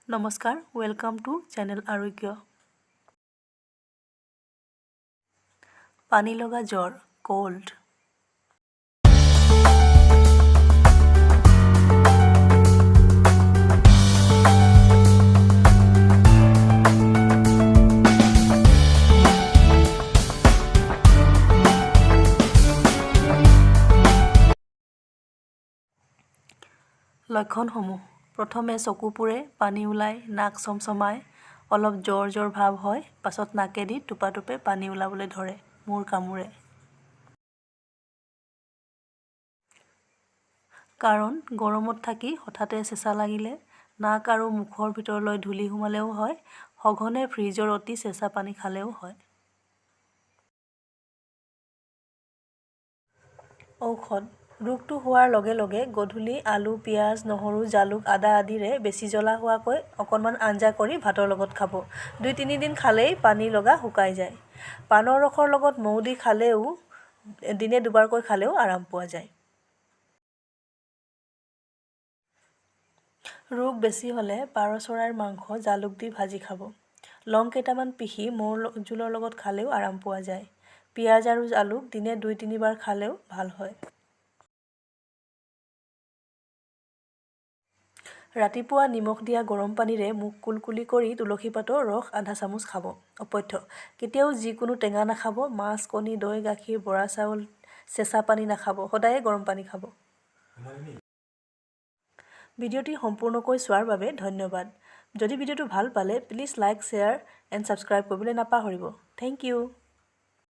নমস্কাৰ, welcome to channel আৰোগ্য। পানী লগা জ্বৰ, কোল্ড। লক্ষণসমূহ: প্ৰথমে চকু পুৰে, পানী ওলায়, নাক চমচমায়, অলপ জ্বৰ ভাৱ হয়, পাছত নাকেদি টোপাটোপে পানী ওলাবলৈ ধৰে, মূৰ কামোৰে। কাৰণ গৰমত থাকি হঠাতে চেঁচা লাগিলে, নাক আৰু মুখৰ ভিতৰলৈ ধূলি সোমালেও হয়, সঘনে ফ্ৰিজৰ অতি চেঁচা পানী খালেও হয়। ঔষধ: ৰোগটো হোৱাৰ লগে লগে গধূলি আলু, পিঁয়াজ, নহৰু, জালুক, আদা আদিৰে বেছি জ্বলা হোৱাকৈ অকণমান আঞ্জা কৰি ভাতৰ লগত খাব। ২-৩ দিন খালেই পানী লগা শুকাই যায়। পানৰ ৰসৰ লগত মৌ দি খালেও দিনে দুবাৰকৈ খালেও আৰাম পোৱা যায়। ৰোগ বেছি হ'লে পাৰ চৰাইৰ মাংস জালুক দি ভাজি খাব। লং কেইটামান পিহি মৌৰ জোলৰ লগত খালেও আৰাম পোৱা যায়। পিঁয়াজ আৰু জালুক দিনে ২-৩ বাৰ খালেও ভাল হয়। ৰাতিপুৱা নিমখ দিয়া গৰম পানীৰে মুখ কুলকুলি কৰি তুলসী পাতৰ ৰস আধা চামুচ খাব। অপথ্য: কেতিয়াও যিকোনো টেঙা নাখাব, মাছ, কণী, দৈ, গাখীৰ, বৰা চাউল, চেঁচা পানী নাখাব, সদায়ে গৰম পানী খাব। ভিডিঅ'টি সম্পূৰ্ণকৈ চোৱাৰ বাবে ধন্যবাদ। যদি ভিডিঅ'টো ভাল পালে please like, share and subscribe কৰিবলৈ নাপাহৰিব। Thank U.